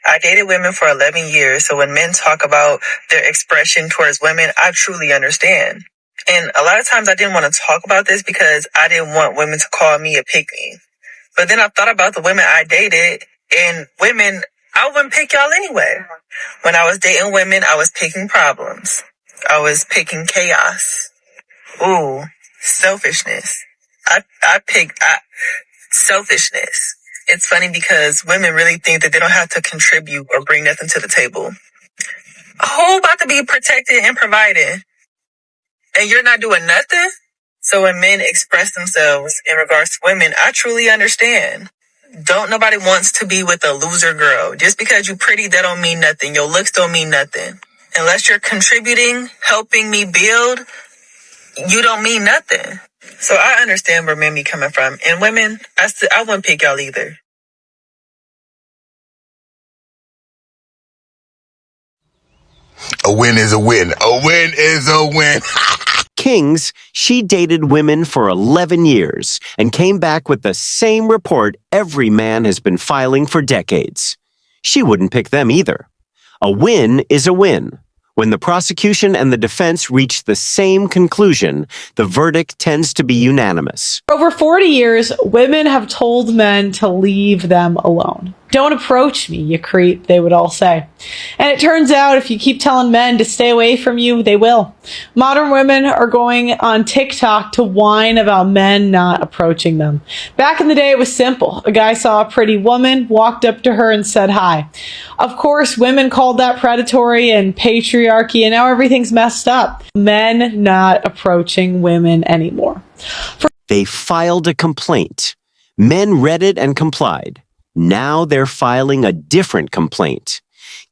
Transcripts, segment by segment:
I dated women for 11 years, so when men talk about their expression towards women, I truly understand. And a lot of times I didn't want to talk about this because I didn't want women to call me a pick-me. But then I thought about the women I dated, and women, I wouldn't pick y'all anyway. When I was dating women, I was picking problems. I was picking chaos. Ooh, selfishness. I picked selfishness. It's funny because women really think that they don't have to contribute or bring nothing to the table. Who about to be protected and provided? And you're not doing nothing? So when men express themselves in regards to women, I truly understand. Don't nobody wants to be with a loser girl. Just because you're pretty, that don't mean nothing. Your looks don't mean nothing. Unless you're contributing, helping me build, you don't mean nothing. So I understand where men be coming from. And women, I wouldn't pick y'all either. A win is a win. A win is a win. Kings, she dated women for 11 years and came back with the same report every man has been filing for decades. She wouldn't pick them either. A win is a win. When the prosecution and the defense reach the same conclusion, the verdict tends to be unanimous. For over 40 years, women have told men to leave them alone. Don't approach me, you creep, they would all say. And it turns out if you keep telling men to stay away from you, they will. Modern women are going on TikTok to whine about men not approaching them. Back in the day, it was simple. A guy saw a pretty woman, walked up to her and said hi. Of course, women called that predatory and patriarchy, and now everything's messed up. Men not approaching women anymore. They filed a complaint. Men read it and complied. Now they're filing a different complaint.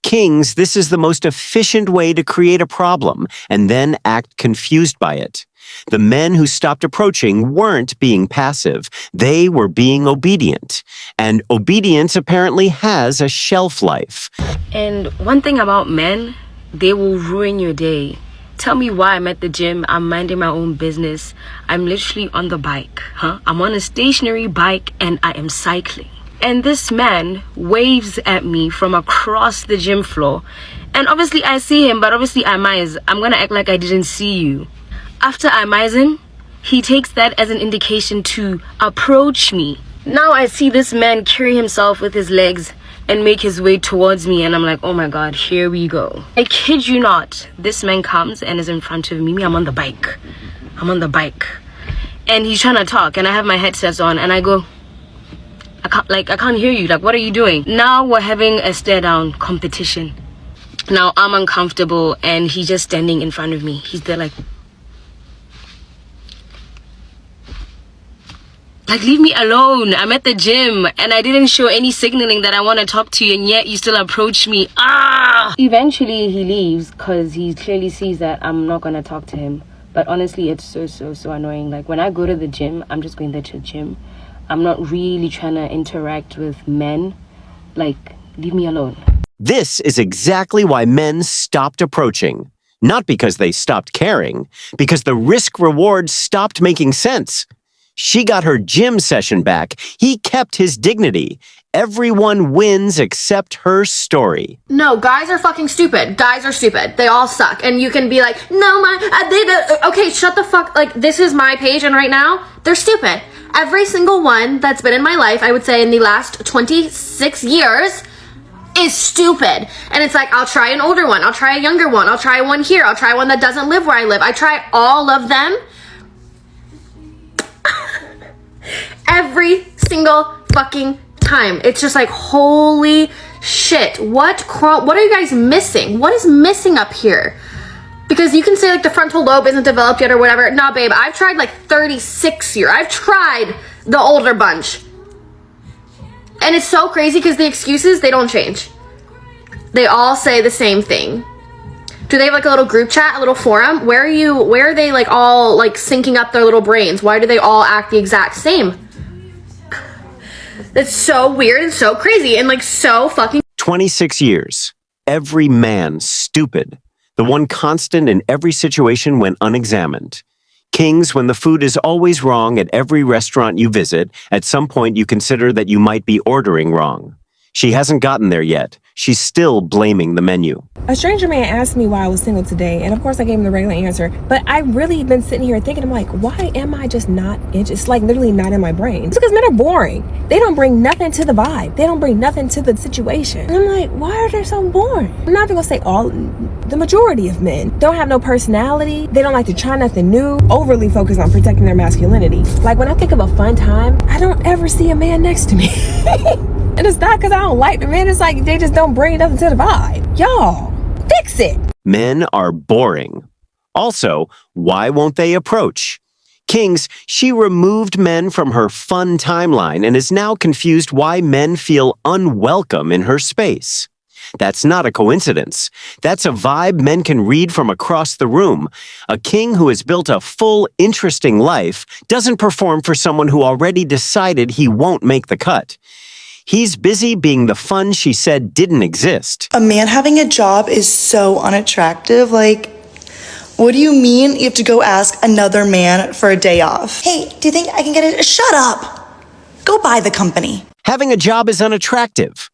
Kings, this is the most efficient way to create a problem and then act confused by it. The men who stopped approaching weren't being passive. They were being obedient. And obedience apparently has a shelf life. And one thing about men, they will ruin your day. Tell me why I'm at the gym, I'm minding my own business. I'm literally on the bike, I'm on a stationary bike and I am cycling. And this man waves at me from across the gym floor. And obviously I see him, but obviously I'm gonna act like I didn't see you. After I mize him, he takes that as an indication to approach me. Now I see this man carry himself with his legs and make his way towards me, and I'm like, oh my god, here we go. I kid you not, this man comes and is in front of me. I'm on the bike. And he's trying to talk, and I have my headsets on, and I go, I can't hear you. Like, what are you doing? Now we're having a stare down competition. Now I'm uncomfortable, and he's just standing in front of me. He's there like, leave me alone. I'm at the gym and I didn't show any signaling that I want to talk to you, and yet you still approach me. Eventually he leaves because he clearly sees that I'm not going to talk to him. But honestly, it's so annoying. Like, when I go to the gym, I'm just going there to the gym. I'm not really trying to interact with men. Like, leave me alone. This is exactly why men stopped approaching. Not because they stopped caring, because the risk-reward stopped making sense. She got her gym session back. He kept his dignity. Everyone wins except her story. No, guys are fucking stupid. Guys are stupid. They all suck. And you can be like, no, okay, shut the fuck. Like, this is my page, and right now, they're stupid. Every single one that's been in my life, I would say in the last 26 years, is stupid. And it's like, I'll try an older one. I'll try a younger one. I'll try one here. I'll try one that doesn't live where I live. I try all of them. Every single fucking time. It's just like, holy shit. What are you guys missing? What is missing up here? Because you can say like the frontal lobe isn't developed yet or whatever. Nah, babe, I've tried like 36 here. I've tried the older bunch. And it's so crazy because the excuses, they don't change. They all say the same thing. Do they have like a little group chat, a little forum? Where are they like all like syncing up their little brains? Why do they all act the exact same? That's so weird and so crazy and like so fucking... 26 years. Every man stupid. The one constant in every situation went unexamined. Kings, when the food is always wrong at every restaurant you visit, at some point you consider that you might be ordering wrong. She hasn't gotten there yet. she's still blaming the menu. A stranger man asked me why I was single today, and of course I gave him the regular answer, but I really been sitting here thinking, I'm like, why am I just not interested? It's like literally not in my brain. It's because men are boring. They don't bring nothing to the vibe. They don't bring nothing to the situation. And I'm like, why are they so boring? I'm not even gonna say all, the majority of men don't have no personality. They don't like to try nothing new, overly focused on protecting their masculinity. Like when I think of a fun time, I don't ever see a man next to me. And it's not because I don't like the men, it's like they just don't bring nothing to the vibe. Y'all, fix it. Men are boring. Also, why won't they approach? Kings, she removed men from her fun timeline and is now confused why men feel unwelcome in her space. That's not a coincidence. That's a vibe men can read from across the room. A king who has built a full, interesting life doesn't perform for someone who already decided he won't make the cut. He's busy being the fun she said didn't exist. A man having a job is so unattractive. Like, what do you mean you have to go ask another man for a day off? Hey, do you think I can get it? Shut up! Go buy the company. Having a job is unattractive.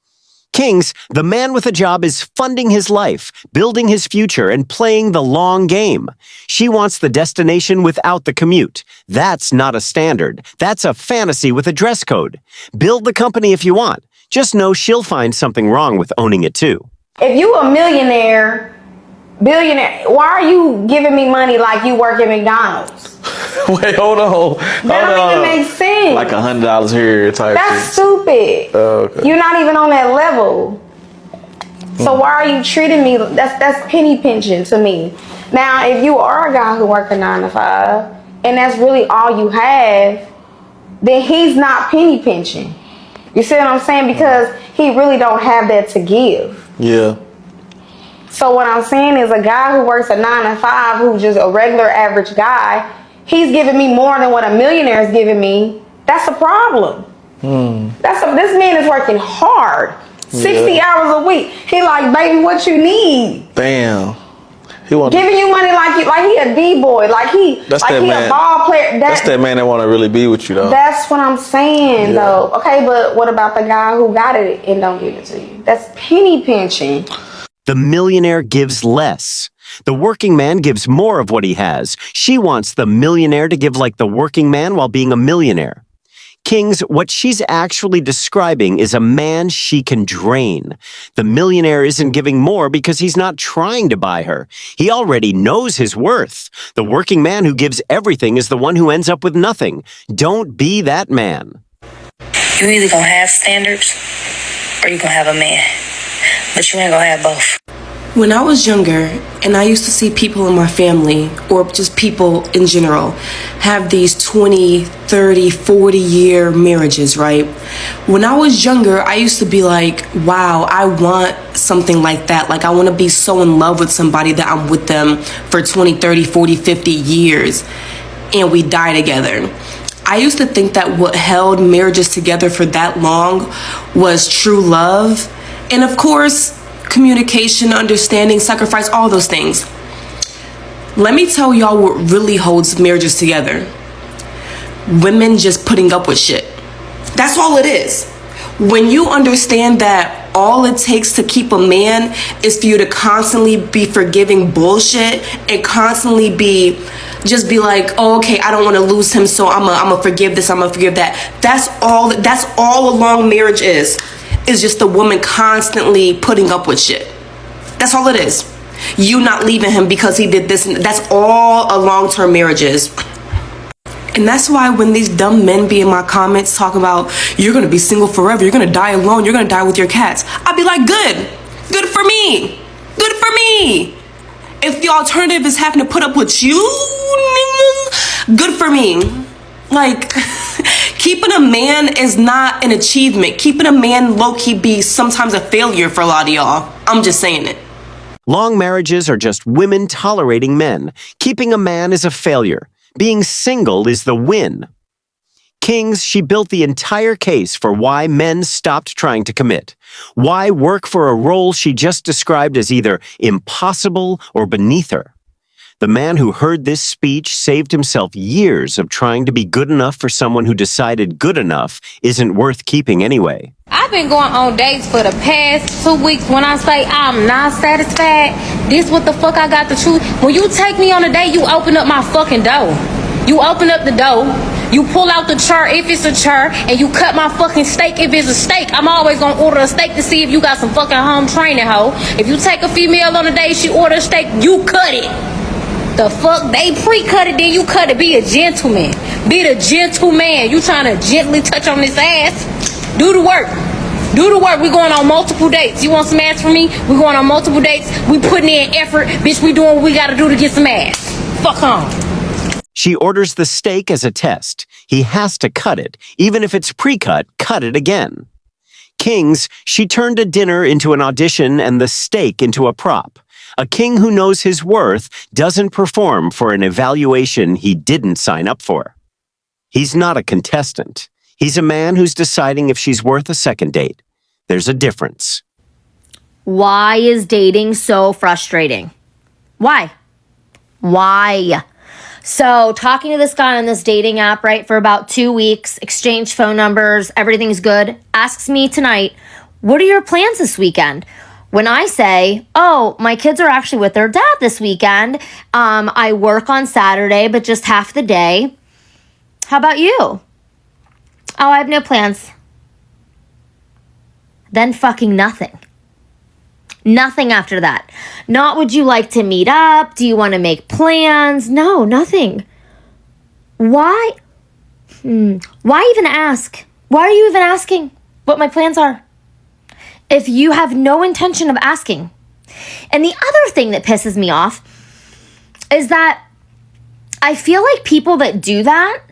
Kings, the man with a job is funding his life, building his future, and playing the long game. She wants the destination without the commute. That's not a standard. That's a fantasy with a dress code. Build the company if you want. Just know she'll find something wrong with owning it too. If you a millionaire, billionaire, why are you giving me money like you work at McDonald's? Wait, hold on. That don't even make sense. Like $100 here type That's shit. stupid. Okay. You're not even on that level. So why are you treating me? That's penny pinching to me. Now, if you are a guy who works a 9 to 5 and that's really all you have, then he's not penny pinching. You see what I'm saying? Because he really don't have that to give. Yeah. So what I'm saying is a guy who works a 9 to 5, who's just a regular average guy, he's giving me more than what a millionaire is giving me. That's a problem. This man is working hard, 60 hours a week. He like, baby, what you need? Damn. He giving you money like he a D-boy, like he a ball player. That's that man that want to really be with you, though. That's what I'm saying, though. Okay, but what about the guy who got it and don't give it to you? That's penny pinching. The millionaire gives less. The working man gives more of what he has. She wants the millionaire to give like the working man while being a millionaire. Kings, what she's actually describing is a man she can drain. The millionaire isn't giving more because he's not trying to buy her. He already knows his worth. The working man who gives everything is the one who ends up with nothing. Don't be that man. You either gonna have standards or you gonna have a man. But you ain't gonna have both. When I was younger, and I used to see people in my family, or just people in general, have these 20, 30, 40-year marriages, right? When I was younger, I used to be like, wow, I want something like that. Like, I want to be so in love with somebody that I'm with them for 20, 30, 40, 50 years, and we die together. I used to think that what held marriages together for that long was true love. And of course, communication, understanding, sacrifice, all those things. Let me tell y'all what really holds marriages together. Women just putting up with shit. That's all it is. When you understand that all it takes to keep a man is for you to constantly be forgiving bullshit and constantly be like, oh, okay, I don't want to lose him, so I'm gonna forgive this, I'm gonna forgive that. That's all a long marriage is just the woman constantly putting up with shit. That's all it is. You not leaving him because he did this. That's all a long-term marriage is. And that's why when these dumb men be in my comments talking about, you're going to be single forever, you're going to die alone, you're going to die with your cats, I'd be like, good for me, good for me. If the alternative is having to put up with you, good for me. Like, keeping a man is not an achievement. Keeping a man low-key be sometimes a failure for a lot of y'all. I'm just saying it. Long marriages are just women tolerating men. Keeping a man is a failure. Being single is the win. Kings, she built the entire case for why men stopped trying to commit. Why work for a role she just described as either impossible or beneath her. The man who heard this speech saved himself years of trying to be good enough for someone who decided good enough isn't worth keeping anyway. I've been going on dates for the past 2 weeks. When I say I'm not satisfied, this what the fuck I got to choose. When you take me on a date, you open up my fucking door. You open up the door, you pull out the chart if it's a chart, and you cut my fucking steak if it's a steak. I'm always gonna order a steak to see if you got some fucking home training, hoe. If you take a female on a date, she order a steak, you cut it. The fuck? They pre-cut it, then you cut it. Be a gentleman. Be the gentleman. You trying to gently touch on this ass? Do the work. Do the work. We going on multiple dates. You want some ass from me? We going on multiple dates. We putting in effort. Bitch, we doing what we gotta do to get some ass. Fuck on. She orders the steak as a test. He has to cut it. Even if it's pre-cut, cut it again. Kings, she turned a dinner into an audition and the steak into a prop. A king who knows his worth doesn't perform for an evaluation he didn't sign up for. He's not a contestant. He's a man who's deciding if she's worth a second date. There's a difference. Why is dating so frustrating? Why? So talking to this guy on this dating app, right, for about 2 weeks, exchanged phone numbers, everything's good, asks me tonight, what are your plans this weekend? When I say, oh, my kids are actually with their dad this weekend. I work on Saturday, but just half the day. How about you? Oh, I have no plans. Then fucking nothing. Nothing after that. Not would you like to meet up? Do you want to make plans? No, nothing. Why? Why even ask? Why are you even asking what my plans are? If you have no intention of asking. And the other thing that pisses me off is that I feel like people that do that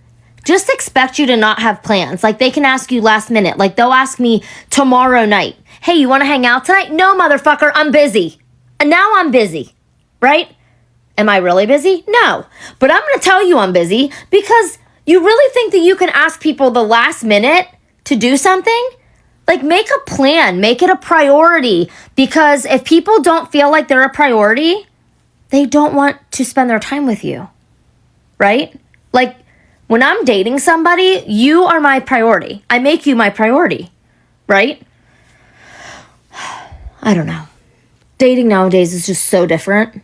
just expect you to not have plans. Like they can ask you last minute. Like they'll ask me tomorrow night, hey, you want to hang out tonight? No, motherfucker, I'm busy. And now I'm busy, right? Am I really busy? No. But I'm going to tell you I'm busy because you really think that you can ask people the last minute to do something? Like, make a plan, make it a priority, because if people don't feel like they're a priority, they don't want to spend their time with you, right? Like, when I'm dating somebody, you are my priority. I make you my priority, right? I don't know. Dating nowadays is just so different.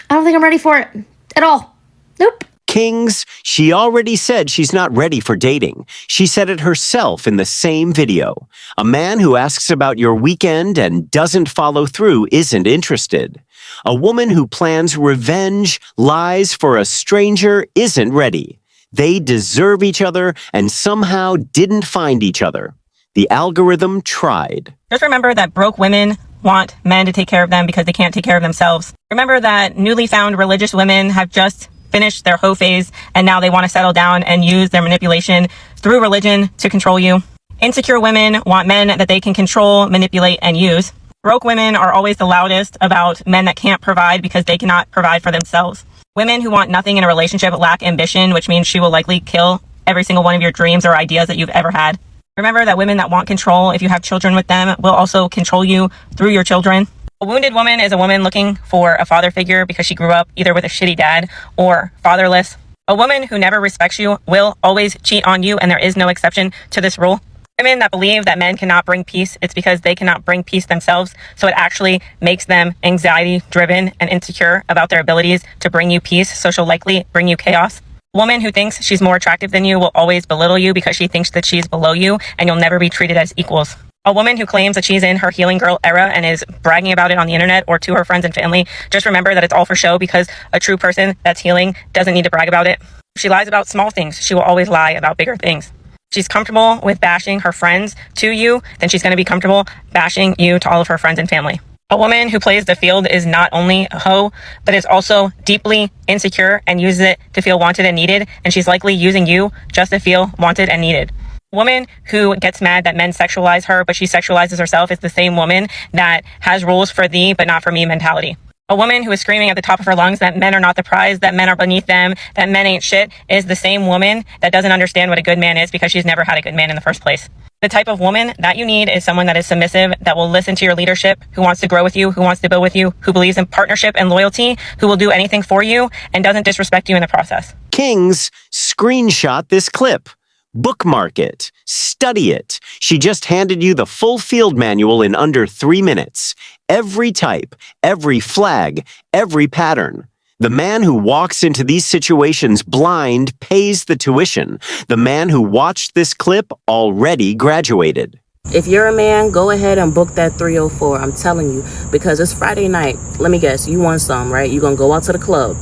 I don't think I'm ready for it at all. Nope. Kings, she already said she's not ready for dating. She said it herself in the same video. A man who asks about your weekend and doesn't follow through isn't interested. A woman who plans revenge, lies for a stranger isn't ready. They deserve each other and somehow didn't find each other. The algorithm tried. Just remember that broke women want men to take care of them because they can't take care of themselves. Remember that newly found religious women have just finished their hoe phase and now they want to settle down and use their manipulation through religion to control you. Insecure women want men that they can control, manipulate, and use. Broke women are always the loudest about men that can't provide because they cannot provide for themselves. Women who want nothing in a relationship lack ambition, which means she will likely kill every single one of your dreams or ideas that you've ever had. Remember that women that want control, if you have children with them, will also control you through your children. A wounded woman is a woman looking for a father figure because she grew up either with a shitty dad or fatherless. A woman who never respects you will always cheat on you, and there is no exception to this rule. Women that believe that men cannot bring peace, it's because they cannot bring peace themselves, so it actually makes them anxiety-driven and insecure about their abilities to bring you peace, so she'll likely bring you chaos. A woman who thinks she's more attractive than you will always belittle you because she thinks that she's below you, and you'll never be treated as equals. A woman who claims that she's in her healing girl era and is bragging about it on the internet or to her friends and family, just remember that it's all for show, because a true person that's healing doesn't need to brag about it. If she lies about small things, she will always lie about bigger things. If she's comfortable with bashing her friends to you, then she's going to be comfortable bashing you to all of her friends and family. A woman who plays the field is not only a hoe, but is also deeply insecure and uses it to feel wanted and needed, and she's likely using you just to feel wanted and needed. A woman who gets mad that men sexualize her, but she sexualizes herself, is the same woman that has rules for thee, but not for me mentality. A woman who is screaming at the top of her lungs that men are not the prize, that men are beneath them, that men ain't shit, is the same woman that doesn't understand what a good man is because she's never had a good man in the first place. The type of woman that you need is someone that is submissive, that will listen to your leadership, who wants to grow with you, who wants to build with you, who believes in partnership and loyalty, who will do anything for you, and doesn't disrespect you in the process. Kings, screenshot this clip. Bookmark it. Study it. She just handed you the full field manual in under 3 minutes. Every type, every flag, every pattern. The man who walks into these situations blind pays the tuition. The man who watched this clip already graduated. If you're a man, go ahead and book that 304. I'm telling you, because it's Friday night. Let me guess, you want some, right? You're going to go out to the club.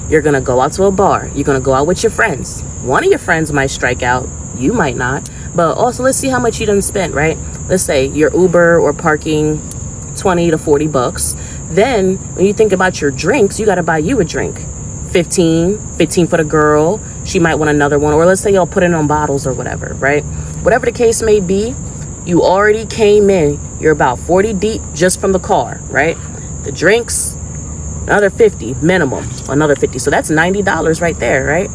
You're going to go out to a bar. You're going to go out with your friends. One of your friends might strike out. You might not. But also, let's see how much you done spent, right? Let's say your Uber or parking, 20 to 40 bucks. Then when you think about your drinks, you got to buy you a drink. 15 for the girl. She might want another one. Or let's say y'all put it on bottles or whatever, right? Whatever the case may be, you already came in. You're about 40 deep just from the car, right? The drinks, another 50 minimum, another 50. So that's $90 right there, right?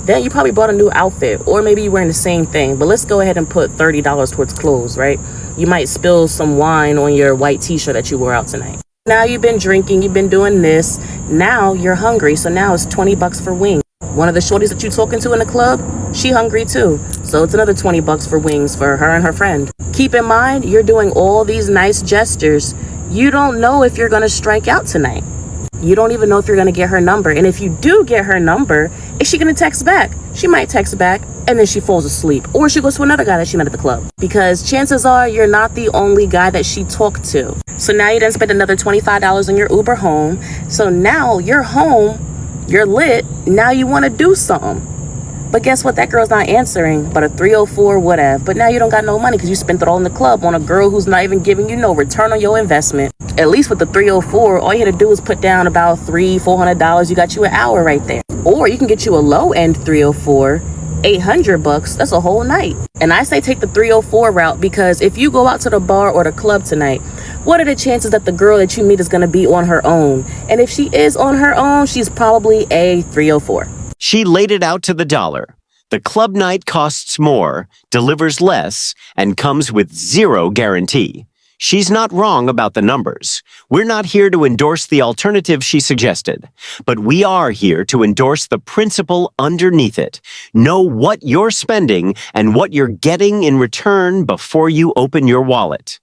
Then you probably bought a new outfit, or maybe you're wearing the same thing. But let's go ahead and put $30 towards clothes, right? You might spill some wine on your white t-shirt that you wore out tonight. Now you've been drinking, you've been doing this. Now you're hungry, so now it's 20 bucks for wings. One of the shorties that you're talking to in the club, she hungry too. So it's another 20 bucks for wings for her and her friend. Keep in mind, you're doing all these nice gestures. You don't know if you're gonna strike out tonight. You don't even know if you're gonna get her number. And if you do get her number, is she gonna text back? She might text back and then she falls asleep. Or she goes to another guy that she met at the club. Because chances are you're not the only guy that she talked to. So now you done spent another $25 on your Uber home. So now you're home, you're lit, now you wanna do something. But guess what? That girl's not answering, but a 304, whatever. But now you don't got no money because you spent it all in the club on a girl who's not even giving you no return on your investment. At least with the 304, all you had to do is put down about $400. You got you an hour right there. Or you can get you a low end 304, 800 bucks. That's a whole night. And I say take the 304 route because if you go out to the bar or the club tonight, what are the chances that the girl that you meet is going to be on her own? And if she is on her own, she's probably a 304. She laid it out to the dollar. The club night costs more, delivers less, and comes with zero guarantee. She's not wrong about the numbers. We're not here to endorse the alternative she suggested, but we are here to endorse the principle underneath it. Know what you're spending and what you're getting in return before you open your wallet.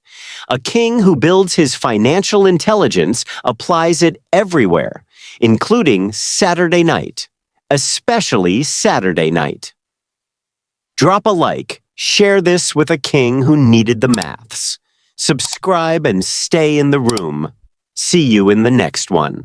A king who builds his financial intelligence applies it everywhere, including Saturday night. Especially Saturday night. Drop a like, share this with a king who needed the maths. Subscribe and stay in the room. See you in the next one.